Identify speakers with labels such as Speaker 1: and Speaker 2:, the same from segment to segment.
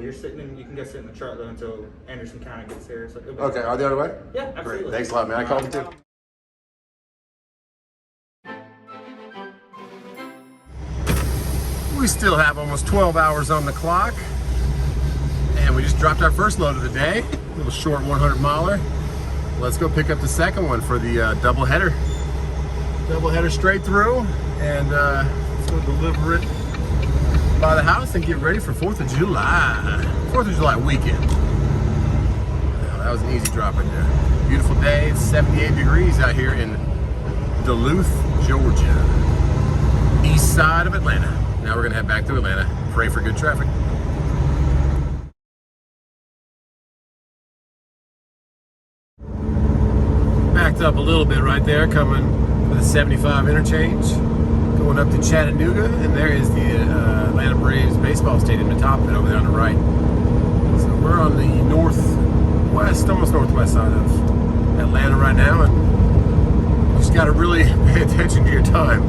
Speaker 1: you're sitting in, you can go sit in the truck though until Anderson County gets here. So
Speaker 2: Okay, are they on the way?
Speaker 1: Yeah, absolutely.
Speaker 2: Great, thanks a lot, man. I called them too. We still have almost 12 hours on the clock, and we just dropped our first load of the day, a little short 100 miler. Let's go pick up the second one for the double header straight through, and let's go deliver it by the house and get ready for 4th of July. 4th of July weekend. Well, that was an easy drop right there. Beautiful day, it's 78 degrees out here in Duluth, Georgia, east side of Atlanta. Now we're gonna head back to Atlanta, pray for good traffic. Backed up a little bit right there, coming with a 75 interchange, going up to Chattanooga, and there is the Atlanta Braves baseball stadium, the top of it over there on the right. So we're on the northwest, almost northwest side of Atlanta right now, and you just gotta really pay attention to your time.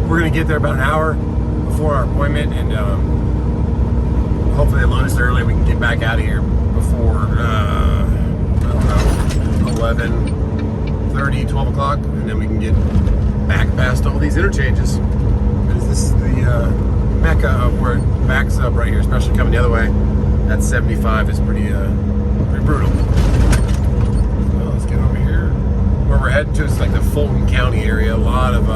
Speaker 2: We're gonna get there about an hour before our appointment, and hopefully they load us early. We can get back out of here before, I don't know, 11:30, 12 o'clock, and then we can get back past all these interchanges. Because this is the mecca of where it backs up right here, especially coming the other way. That 75 is pretty brutal. So let's get over here. Where we're heading to is like the Fulton County area. A lot of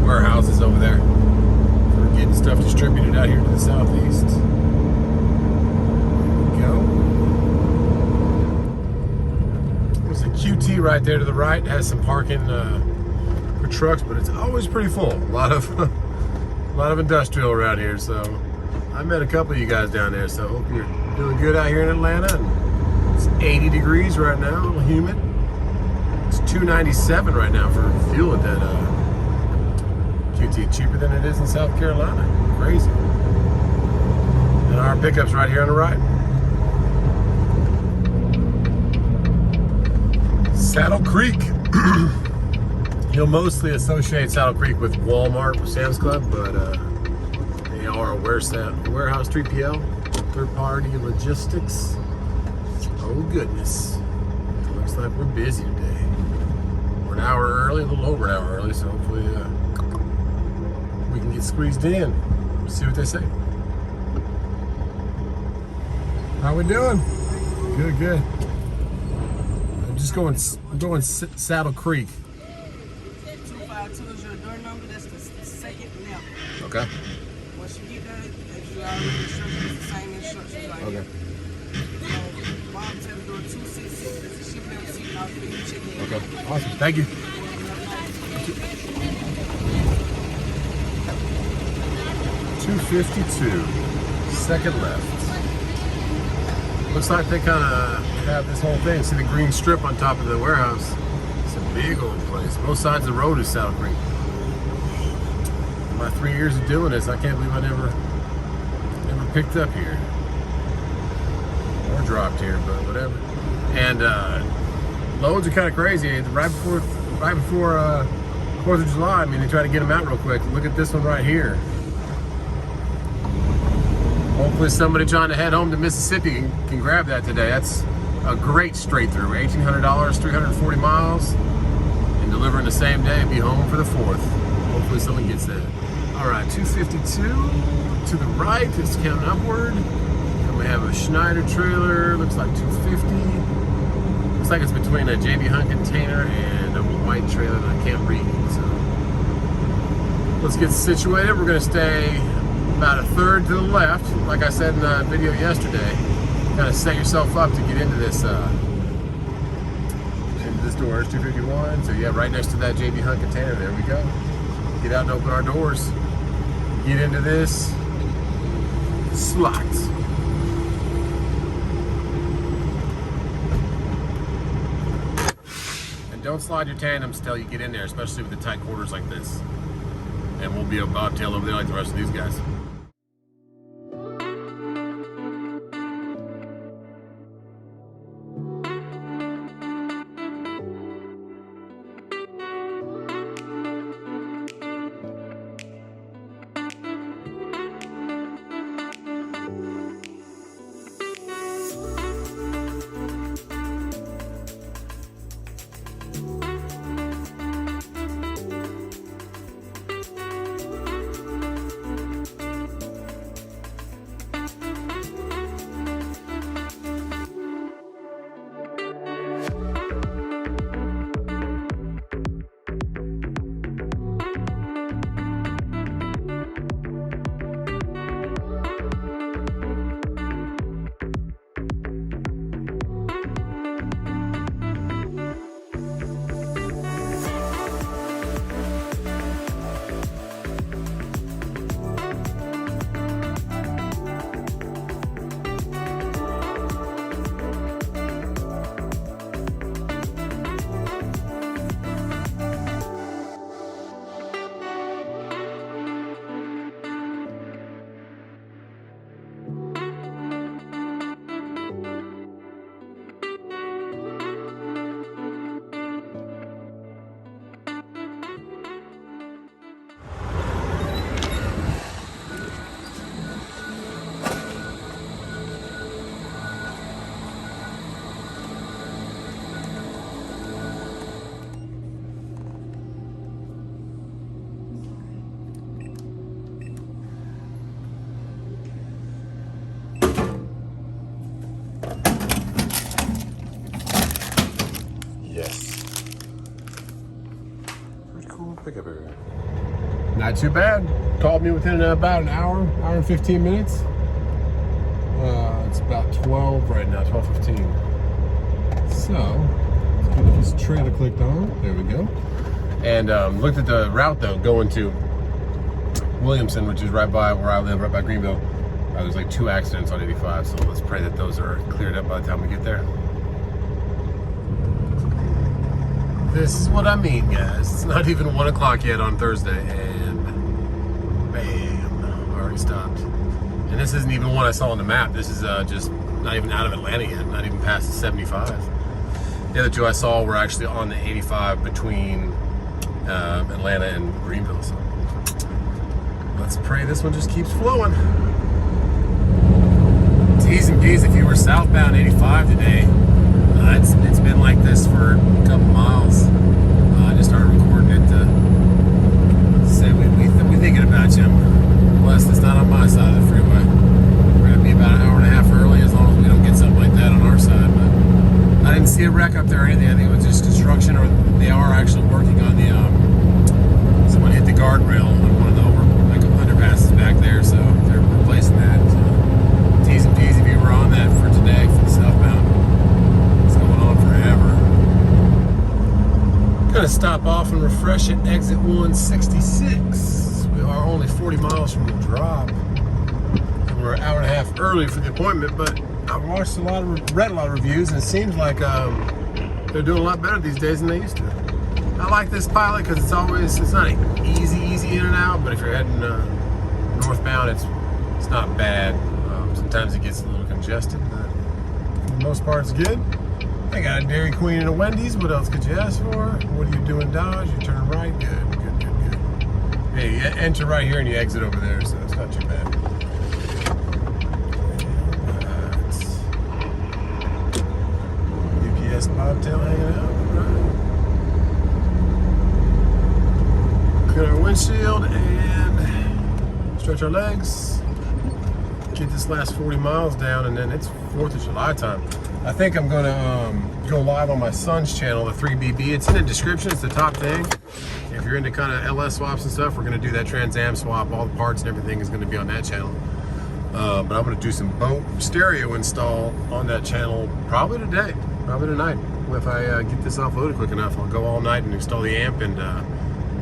Speaker 2: warehouses over there for getting stuff distributed out here to the southeast. There we go. There's a QT right there to the right. It has some parking for trucks, but it's always pretty full. A lot of industrial around here. So I met a couple of you guys down there. So hope you're doing good out here in Atlanta. And it's 80 degrees right now, a little humid. It's $2.97 right now for fuel at that QT, cheaper than it is in South Carolina. Crazy. And our pickup's right here on the right. Saddle Creek. You'll mostly associate Saddle Creek with Walmart or Sam's Club, but they are a warehouse 3PL, third-party logistics. Oh goodness. Looks like we're busy today. We're an hour early, a little over an hour early, so hopefully we can get squeezed in. See what they say. How we doing? Good, good. I'm just going Saddle Creek.
Speaker 3: 252 is your door number. That's the second left.
Speaker 2: Okay.
Speaker 3: Once you get there, as you already instructions, the same instructions right here. Bottom to the door 266. That's the shipping receipt. I'll give you check in.
Speaker 2: Okay. Awesome. Thank you. 252, second left. Looks like they kind of have this whole thing. See the green strip on top of the warehouse? It's a big old place. Both sides of the road is Saddle Creek. In my 3 years of doing this, I can't believe I never picked up here. Or dropped here, but whatever. And loads are kind of crazy. Right before 4th of July, I mean, they try to get them out real quick. Look at this one right here. Hopefully somebody trying to head home to Mississippi can grab that today. That's a great straight through. $1,800, 340 miles, and delivering the same day and be home for the 4th. Hopefully someone gets that. All right, 252 to the right, it's counting upward. And we have a Schneider trailer, looks like 250. Looks like it's between a JB Hunt container and a white trailer that I can't read. So let's get situated. We're gonna stay about a third to the left, like I said in the video yesterday. Kind of set yourself up to get into this door. It's 251. So yeah, right next to that JB Hunt container. There we go. Get out and open our doors. Get into this slot. And don't slide your tandems until you get in there, especially with the tight quarters like this. And we'll be a bobtail over there like the rest of these guys. pickup area. Not too bad. Called me within about an hour and 15 minutes. It's about 12 right now, 12:15. So, let's get this trailer clicked on. There we go. And looked at the route though, going to Williamson, which is right by where I live, right by Greenville. There's like 2 accidents on 85, so let's pray that those are cleared up by the time we get there. This is what I mean, guys. It's not even 1 o'clock yet on Thursday, and bam, already stopped. And this isn't even one I saw on the map. This is just not even out of Atlanta yet, not even past the 75. The other 2 I saw were actually on the 85 between Atlanta and Greenville. So let's pray this one just keeps flowing. T's and P's if you were southbound 85 today. It's been like this for a couple miles. I just started recording it to say we're thinking about you. Blessed it's not on my side of the freeway. We're going to be about an hour and a half early as long as we don't get something like that on our side. But I didn't see a wreck up there or anything. I think it was just construction, or they are actually working on the, someone hit the guardrail on one of the underpasses back there, so they're replacing that. So, T's and P's if you were on that for today, for the southbound. It's going on forever. Gonna stop off and refresh at exit 166. We are only 40 miles from the drop. And we're an hour and a half early for the appointment, but I've watched read a lot of reviews, and it seems like they're doing a lot better these days than they used to. I like this Pilot because it's not an easy in and out, but if you're heading northbound, it's not bad. Sometimes it gets a little congested, but for the most part, it's good. I got a Dairy Queen and a Wendy's. What else could you ask for? What do you do in Dodge? You turn right. Good. Yeah, you enter right here and you exit over there, so it's not too bad. UPS bobtail hanging out. Right. Clear our windshield and stretch our legs. Get this last 40 miles down, and then it's 4th of July time. I think I'm going to go live on my son's channel, the 3BB. It's in the description. It's the top thing. If you're into kind of LS swaps and stuff, we're going to do that Trans Am swap. All the parts and everything is going to be on that channel. But I'm going to do some boat stereo install on that channel probably today, probably tonight. If I get this offloaded quick enough, I'll go all night and install the amp and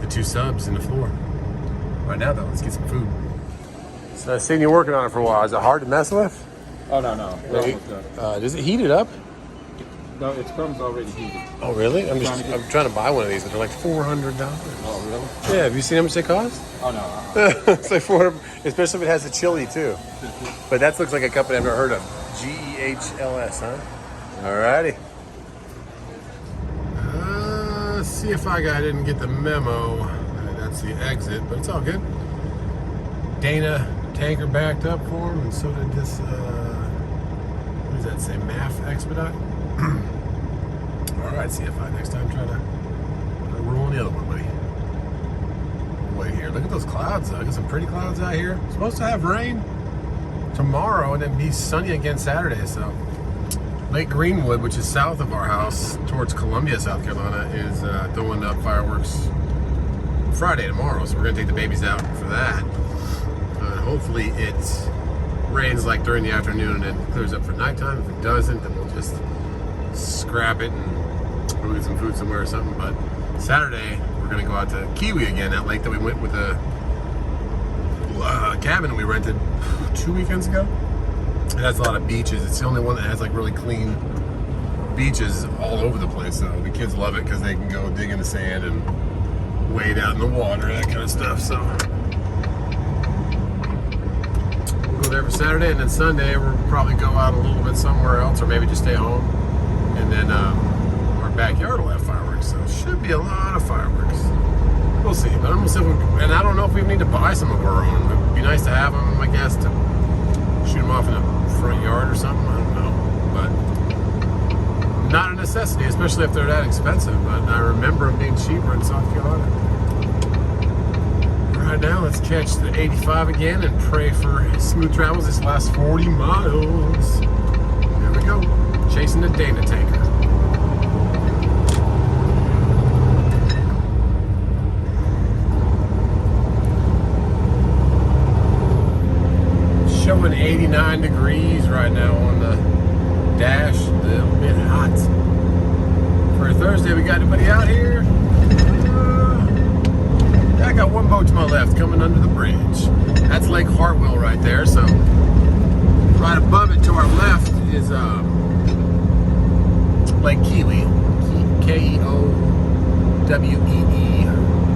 Speaker 2: the 2 subs in the floor. Right now, though, let's get some food. So I've seen you working on it for a while. Is it hard to mess with?
Speaker 1: Oh, no. We're almost done.
Speaker 2: Does it heat it up?
Speaker 1: No, it comes already heated.
Speaker 2: Oh, really? I'm trying to buy one of these, but they're like $400.
Speaker 1: Oh, really?
Speaker 2: Yeah, have you seen how much they cost?
Speaker 1: Oh, no.
Speaker 2: It's like $400, especially if it has a chili, too. But that looks like a company I've never heard of. GEHLS, huh? Alrighty. CFI guy didn't get the memo. That's the exit, but it's all good. Dana tanker backed up for him, and so did this, what does that say, MAF expedite? Alright, CFI, next time try to roll on the other one, buddy. Wait here, look at those clouds though. I got some pretty clouds out here. Supposed to have rain tomorrow and then be sunny again Saturday, so. Lake Greenwood, which is south of our house, towards Columbia, South Carolina, is throwing up fireworks Friday tomorrow, so we're gonna take the babies out for that. Hopefully it rains like during the afternoon and then clears up for nighttime. If it doesn't, then we'll just scrap it and we'll get some food somewhere or something. But Saturday, we're gonna go out to Kiwi again, that lake that we went with the cabin we rented 2 weekends ago. It has a lot of beaches. It's the only one that has like really clean beaches all over the place. So the kids love it because they can go dig in the sand and wade out in the water, that kind of stuff. So we'll go there for Saturday, and then Sunday we'll probably go out a little bit somewhere else, or maybe just stay home. And then our backyard will have fireworks. So it should be a lot of fireworks. We'll see. But I'm gonna and I don't know if we need to buy some of our own. It'd be nice to have them, I guess, to shoot them off in the front yard or something. I don't know, but not a necessity, especially if they're that expensive. But I remember them being cheaper in South Carolina. Right now, let's catch the 85 again and pray for smooth travels this last 40 miles. There we go, chasing the Dana tanker. 89 degrees right now on the dash. A little bit hot. For Thursday, we got anybody out here? I got one boat to my left coming under the bridge. That's Lake Hartwell right there. So right above it to our left is Lake Keowee. Keowee.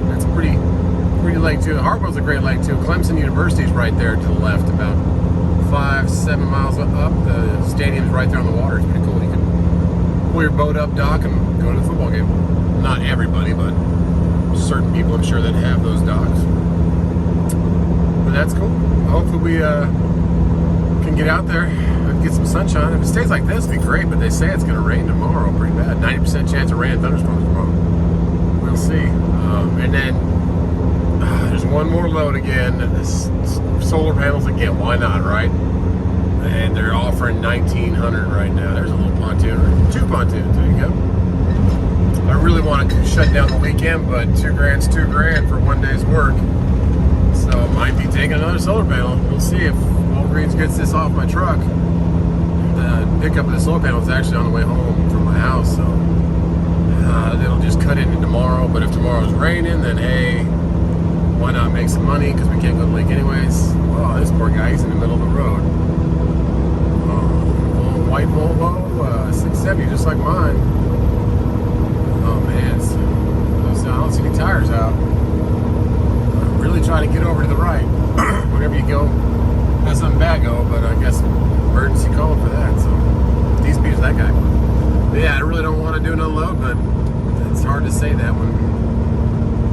Speaker 2: That's a pretty lake too. Hartwell's a great lake too. Clemson University is right there to the left, about 5-7 miles up. The stadium's right there on the water. It's pretty cool. You can pull your boat up, dock, and go to the football game. Not everybody, but certain people, I'm sure, that have those docks. But that's cool. Hopefully we can get out there and get some sunshine. If it stays like this, it'd be great, but they say it's going to rain tomorrow pretty bad. 90% chance of rain and thunderstorms tomorrow. We'll see. And then there's one more load again. Solar panels again. Why not, right? And they're offering $1,900 right now. There's a little pontoon. 2 pontoons. There you go. I really want to shut down the weekend, but $2,000's $2,000 for one day's work. So I might be taking another solar panel. We'll see if WALGREENS gets this off my truck. The pickup of the solar panel is actually on the way home from my house, so it'll just cut into tomorrow. But if tomorrow's raining, then hey, why not make some money? Because we can't go to the lake anyways. Oh, this poor guy, he's in the middle of the road. White Volvo 670, just like mine. Oh man, I don't see any tires out. I'm really trying to get over to the right. Whenever you go, let something bad go, but I guess emergency call for that. So, these speed is that guy. But yeah, I really don't want to do an unload, but it's hard to say that when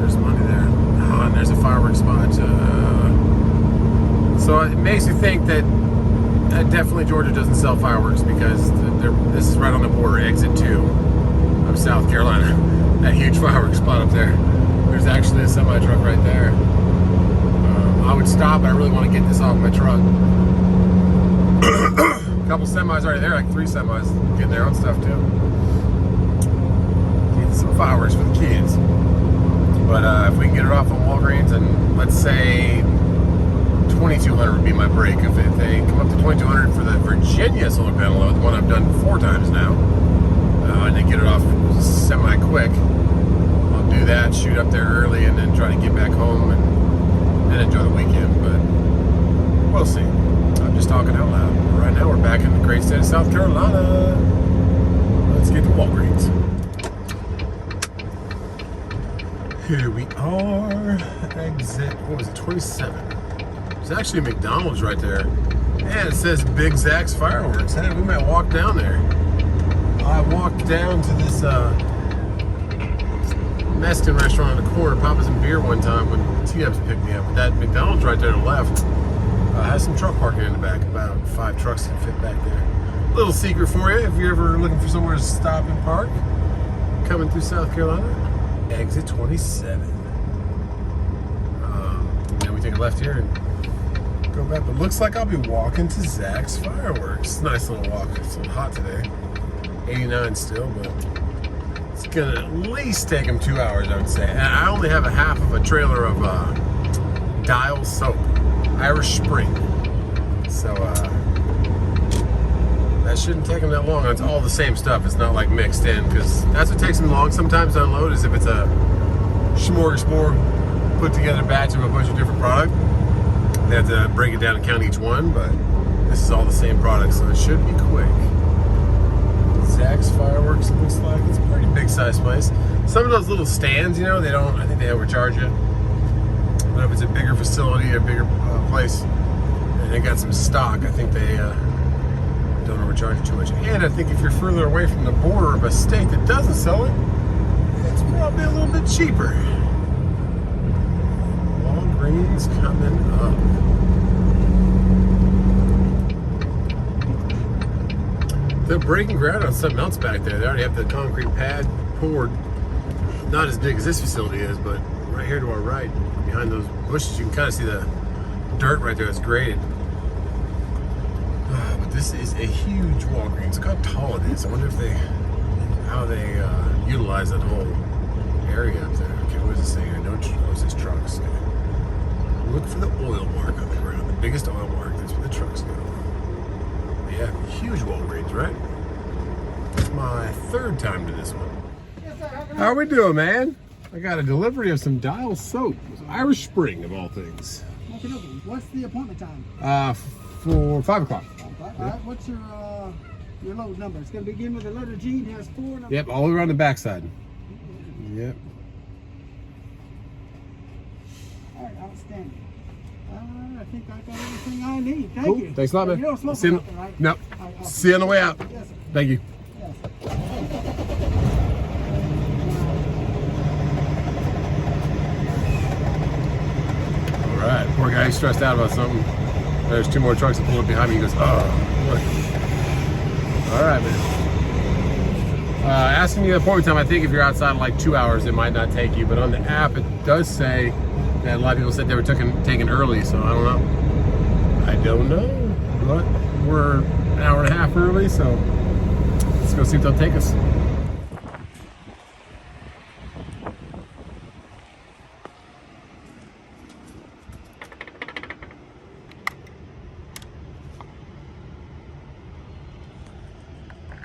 Speaker 2: there's money there. Oh, and there's a fireworks spot. So it makes you think that definitely Georgia doesn't sell fireworks, because this is right on the border, exit 2 of South Carolina. That huge fireworks spot up there. There's actually a semi truck right there. I would stop, but I really want to get this off my truck. A couple semis already there, like 3 semis getting their own stuff too. Get some fireworks for the kids. But if we can get it off on WALGREENS, and let's say 2,200 would be my break. If they come up to 2,200 for the Virginia solar panel load, the one I've done 4 times now, and they get it off semi-quick, I'll do that, shoot up there early, and then try to get back home and enjoy the weekend. But we'll see. I'm just talking out loud. Right now we're back in the great state of South Carolina. Let's get to WALGREENS. Here we are. Exit, what was it, 27. There's actually a McDonald's right there. And it says Big Zach's Fireworks. Hey, we might walk down there. I walked down to this Mexican restaurant on the corner, popping some beer one time when T-Ups picked me up. But that McDonald's right there to the left has some truck parking in the back. About 5 trucks can fit back there. Little secret for you if you're ever looking for somewhere to stop and park. Coming through South Carolina. Exit 27. Then we take a left here and go back. But looks like I'll be walking to Zach's Fireworks. Nice little walk. It's a little hot today. 89 still, but it's gonna at least take them 2 hours, I would say. And I only have a half of a trailer of Dial soap, Irish Spring. So that shouldn't take them that long. It's all the same stuff. It's not like mixed in, because that's what takes them long sometimes to unload, is if it's a smorgasbord put together batch of a bunch of different product. They have to break it down and count each one, but this is all the same product, so it should be quick. Zach's Fireworks, it looks like. It's a pretty big size place. Some of those little stands, you know, they don't, I think they overcharge you. But if it's a bigger facility, a bigger place, and they got some stock, I think they don't overcharge you too much. And I think if you're further away from the border of a state that doesn't sell it, it's probably a little bit cheaper. WALGREENS coming up. They're breaking ground on something else back there. They already have the concrete pad poured. Not as big as this facility is, but right here to our right, behind those bushes, you can kind of see the dirt right there that's graded. But this is a huge WALGREENS. Look how tall it is. I wonder if how they utilize that whole area up there. Okay, what does it say here? No, it says trucks. Okay. Look for the oil mark on the ground. The biggest oil mark. That's where the trucks go. huge Walgreens, right? It's my third time to this one. How are we doing, man? I got a delivery of some Dial soap. Irish Spring, of all things.
Speaker 4: Okay, what's the appointment time?
Speaker 2: For 5 o'clock.
Speaker 4: All right, what's your load number? It's going to begin with the letter G and has 4 numbers.
Speaker 2: Yep, all around the backside. Yep.
Speaker 4: All right, outstanding. I think I got everything I need. Thank
Speaker 2: Cool.
Speaker 4: you.
Speaker 2: Thanks a lot, man.
Speaker 4: You don't smoke
Speaker 2: See you-
Speaker 4: nothing, right?
Speaker 2: Nope.
Speaker 4: All right, awesome.
Speaker 2: See you on the way out.
Speaker 4: Yes, sir.
Speaker 2: Thank you.
Speaker 4: Yes.
Speaker 2: All right, poor guy, he's stressed out about something. There's 2 more trucks that pull up behind me. He goes, oh, look. All right, man. Asking you the appointment time, I think if you're outside in like 2 hours, it might not take you. But on the app, it does say that a lot of people said they were taken early, so I don't know. I don't know, but we're an hour and a half early, so let's go see if they'll take us.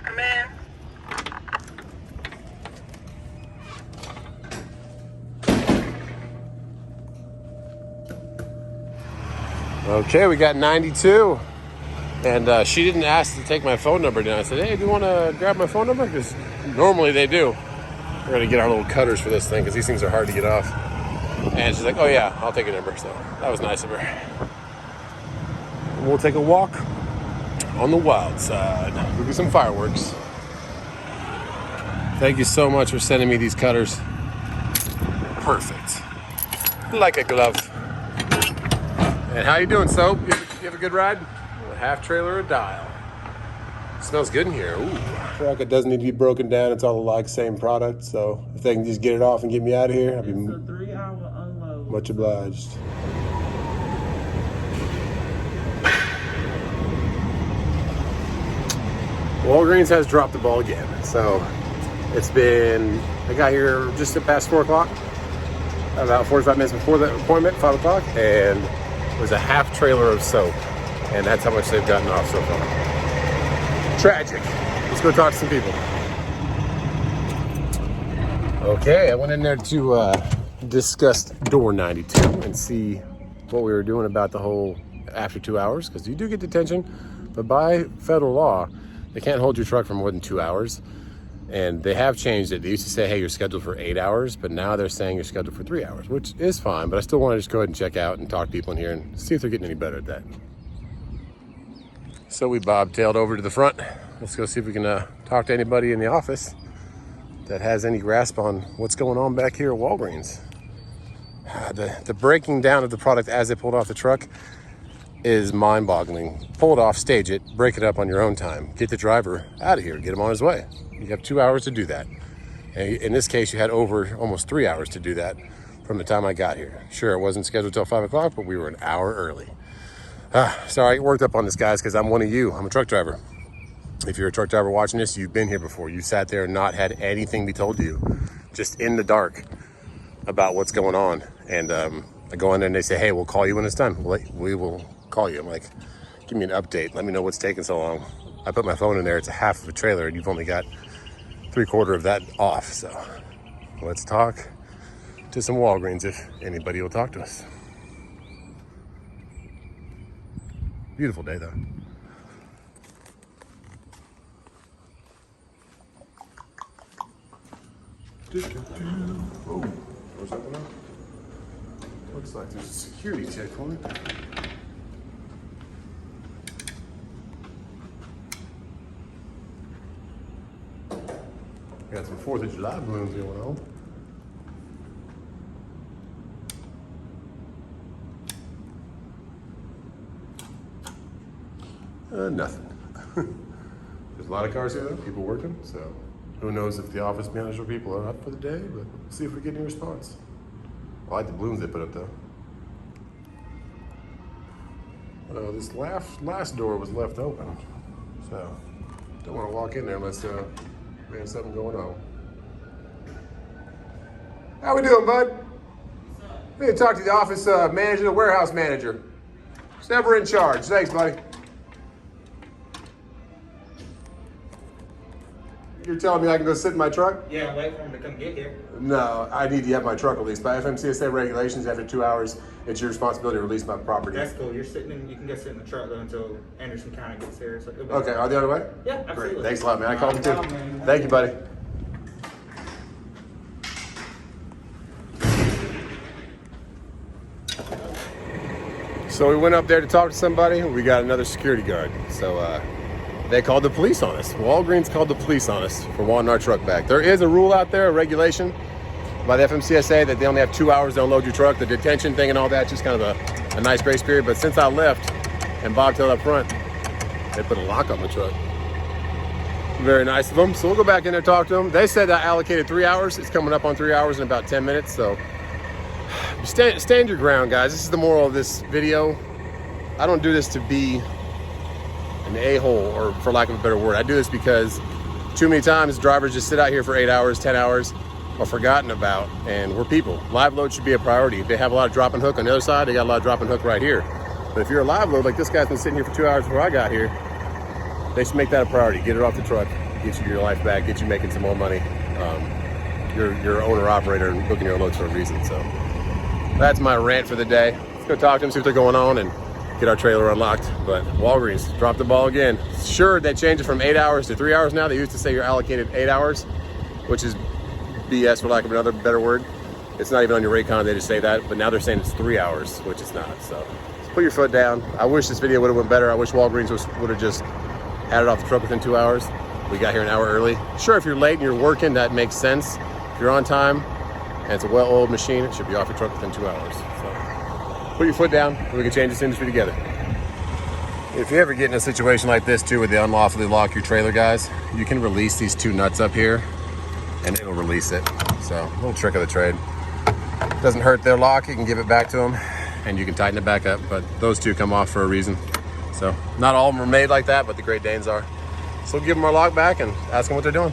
Speaker 3: Come in.
Speaker 2: Okay, we got 92, and she didn't ask to take my phone number down. I said, hey, do you want to grab my phone number? Because normally they do. We're going to get our little cutters for this thing because these things are hard to get off. And she's like, oh yeah, I'll take your number. So that was nice of her. We'll take a walk on the wild side. We'll do some fireworks. Thank you so much for sending me these cutters. Perfect. Like a glove. And how you doing, Soap? You have a good ride? A half trailer, a Dial. Smells good in here. Ooh. Truck, it doesn't need to be broken down. It's all like same product. So if they can just get it off and get me out of here, I'd be
Speaker 3: It's a 3-hour unload.
Speaker 2: much obliged. Walgreens has dropped the ball again. So it's been, I got here just past 4 o'clock, about 45 minutes before the appointment, 5 o'clock, and it was a half trailer of soap. And that's how much they've gotten off so far. Tragic. Let's go talk to some people. Okay, I went in there to discuss door 92 and see what we were doing about the whole after 2 hours, because you do get detention, but by federal law, they can't hold your truck for more than 2 hours. And they have changed it. They used to say, hey, you're scheduled for 8 hours, but now they're saying you're scheduled for 3 hours, which is fine, but I still want to just go ahead and check out and talk to people in here and see if they're getting any better at that. So we bobtailed over to the front. Let's go see if we can talk to anybody in the office that has any grasp on what's going on back here at Walgreens. The breaking down of the product as they pulled off the truck is mind-boggling. Pull it off, stage it, break it up on your own time. Get the driver out of here, get him on his way. You have 2 hours to do that. And in this case, you had over almost 3 hours to do that from the time I got here. Sure, it wasn't scheduled till 5 o'clock, but we were an hour early. Sorry, I worked up on this, guys, because I'm one of you. I'm a truck driver. If you're a truck driver watching this, you've been here before. You sat there and not had anything be told to you, just in the dark about what's going on. And I go in there and they say, hey, we'll call you when it's done. We will call you. I'm like, give me an update. Let me know what's taking so long. I put my phone in there. It's a half of a trailer and you've only got 3/4 of that off. So let's talk to some Walgreens if anybody will talk to us. Beautiful day though. Oh, what's that one up? Looks like there's a security check on it. Got some 4th of July balloons going on. Nothing. There's a lot of cars here though, people working, so who knows if the office manager people are up for the day, but we'll see if we get any response. I like the balloons they put up though. This last door was left open, so don't want to walk in there unless we have something going on. How we doing, bud? I need to talk to the office manager, the warehouse manager. Who's ever in charge. Thanks, buddy. You're telling me I can go sit in my truck?
Speaker 1: Yeah, wait for him to come get here.
Speaker 2: No, I need to have my truck released. By FMCSA regulations, after 2 hours, it's your responsibility to release my property.
Speaker 1: That's cool. You're sitting in, you can go sit in the truck though until Anderson County gets here. So
Speaker 2: Okay, are they on the way?
Speaker 1: Yeah, absolutely.
Speaker 2: Great. Thanks a lot, man. I called you too.
Speaker 1: No problem, man.
Speaker 2: Thank you, buddy. So we went up there to talk to somebody. We got another security guard. So they called the police on us. Walgreens called the police on us for wanting our truck back. There is a rule out there, a regulation by the FMCSA that they only have 2 hours to unload your truck. The detention thing and all that, just kind of a nice grace period. But since I left and bobtailed up front, they put a lock on the truck. Very nice of them. So we'll go back in there and talk to them. They said I allocated 3 hours. It's coming up on 3 hours in about 10 minutes. So stand your ground, guys. This is the moral of this video. I don't do this to be an a-hole, or for lack of a better word. I do this because too many times drivers just sit out here for 8 hours, 10 hours, are forgotten about, and we're people. Live load should be a priority. If they have a lot of drop and hook on the other side, they got a lot of drop and hook right here. But if you're a live load, like this guy's been sitting here for 2 hours before I got here, they should make that a priority. Get it off the truck, get you your life back, get you making some more money. You're owner operator and booking your loads for a reason. So that's my rant for the day. Let's go talk to them, see what they're going on, and get our trailer unlocked. But Walgreens dropped the ball again. Sure, they changed it from 8 hours to 3 hours now. They used to say you're allocated 8 hours, which is BS for lack of another better word. It's not even on your rate con, they just say that. But now they're saying it's 3 hours, which it's not. So put your foot down. I wish this video would have went better. I wish Walgreens would have just had it off the truck within 2 hours. We got here an hour early. Sure, if you're late and you're working, that makes sense. If you're on time and it's a well-oiled machine, it should be off your truck within 2 hours. So put your foot down and we can change this industry together. If you ever get in a situation like this too, where they unlawfully lock your trailer, guys, you can release these two nuts up here and it'll release it. So a little trick of the trade. Doesn't hurt their lock, you can give it back to them and you can tighten it back up, but those two come off for a reason. So not all of them are made like that, but the Great Danes are. So we'll give them our lock back and ask them what they're doing.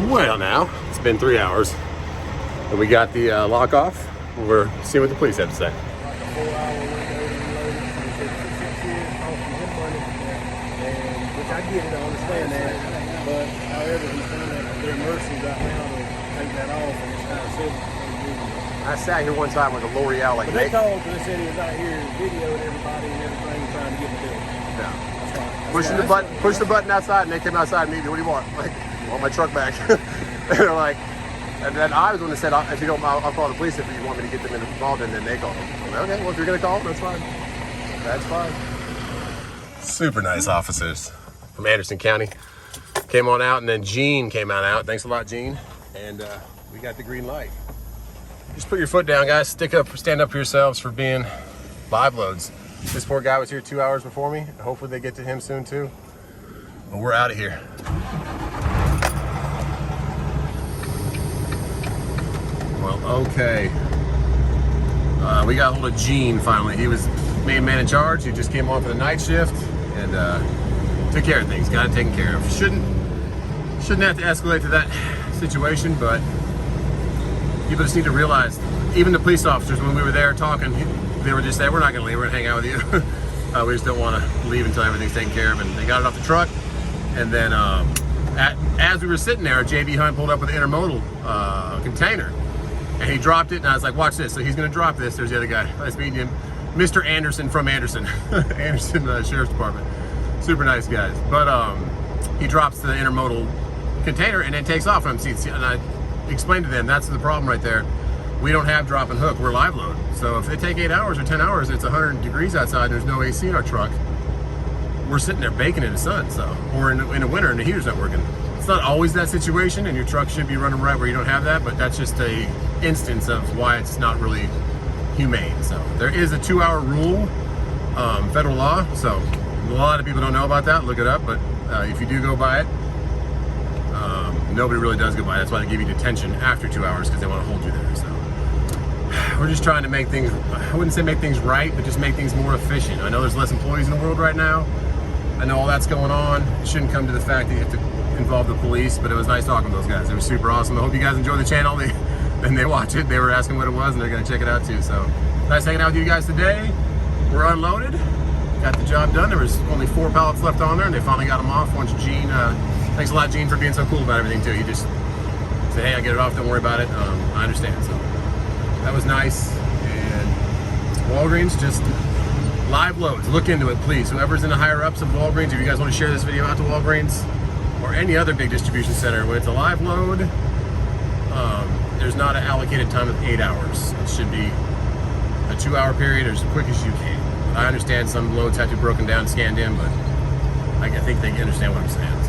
Speaker 2: Well, now it's been 3 hours and we got the lock off. We're seeing what the police have to say.
Speaker 5: Like a 4 hour window unloaded from the 6 years off from him money, and which I get it, I understand that. But however, he's done that at their mercy right now to take that off, and it's kind of silly.
Speaker 2: I sat here one time with a L'Oreal like
Speaker 5: But they called because they said he was out here videoing everybody and everything, trying to get the bill.
Speaker 2: Yeah.
Speaker 5: That's right.
Speaker 2: Pushing the button, push the button outside, and they came outside and me. What do you want? Like, I want my truck back. And they're like, and then I was the one that said, if you don't, I'll call the police if you want me to get them involved, and then they called them. I'm like, okay, well, if you're gonna call them, that's fine. That's fine. Super nice officers from Anderson County came on out, and then Gene came on out. Thanks a lot, Gene. And we got the green light. Just put your foot down, guys. Stick up, stand up for yourselves for being live loads. This poor guy was here 2 hours before me. Hopefully they get to him soon too. But we're out of here. Well, okay. We got a hold of Gene finally. He was main man in charge. He just came on for the night shift and took care of things. Got it taken care of. Shouldn't have to escalate to that situation, but people just need to realize, even the police officers, when we were there talking, they were just saying, we're not going to leave, we're going to hang out with you. We just don't want to leave until everything's taken care of. And they got it off the truck. And then as we were sitting there, JB Hunt pulled up with an intermodal container. And he dropped it, and I was like, watch this. So he's going to drop this. There's the other guy. Nice meeting him. Mr. Anderson from Anderson. Anderson Sheriff's Department. Super nice guys. But he drops the intermodal container and then takes off. And I explained to them, that's the problem right there. We don't have drop and hook. We're live load. So if they take 8 hours or 10 hours, it's 100 degrees outside, and there's no AC in our truck, we're sitting there baking in the sun. So, or in the winter, and the heater's not working. It's not always that situation, and your truck should be running right where you don't have that, but that's just a instance of why it's not really humane. So there is a 2 hour rule, federal law. So a lot of people don't know about that. Look it up, but if you do go by it, nobody really does go by it. That's why they give you detention after 2 hours, because they want to hold you there. So we're just trying to make things, I wouldn't say make things right, but just make things more efficient. I know there's less employees in the world right now. I know all that's going on. It shouldn't come to the fact that you have to involve the police, but it was nice talking to those guys. They were super awesome. I hope you guys enjoy the channel. And they watch it. They were asking what it was, and they're going to check it out too. So nice hanging out with you guys today. We're unloaded. got the job done. There was only 4 pallets left on there, and they finally got them off once Gene, thanks a lot, Gene, for being so cool about everything, too. He just said, hey, I get it off, don't worry about it. I understand, so that was nice. And Walgreens, just live loads. Look into it, please. Whoever's in the higher ups of Walgreens, if you guys want to share this video out to Walgreens or any other big distribution center, when it's a live load, there's not an allocated time of 8 hours. It should be a 2-hour period or as quick as you can. I understand some loads have to be broken down, scanned in, but I think they understand what I'm saying.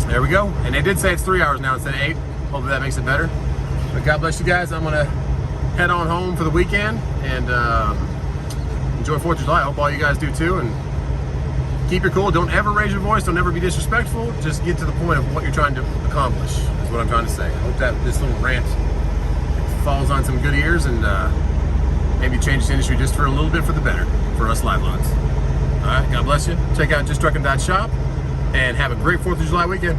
Speaker 2: So, there we go. And they did say it's 3 hours now instead of 8. Hopefully that makes it better. But God bless you guys. I'm gonna head on home for the weekend and enjoy 4th of July. I hope all you guys do too. And keep your cool. Don't ever raise your voice. Don't ever be disrespectful. Just get to the point of what you're trying to accomplish. Is what I'm trying to say. I hope that this little rant falls on some good ears and maybe change this industry just for a little bit for the better for us live loads. All right. God bless you. Check out JustTruckin.Shop and have a great 4th of July weekend.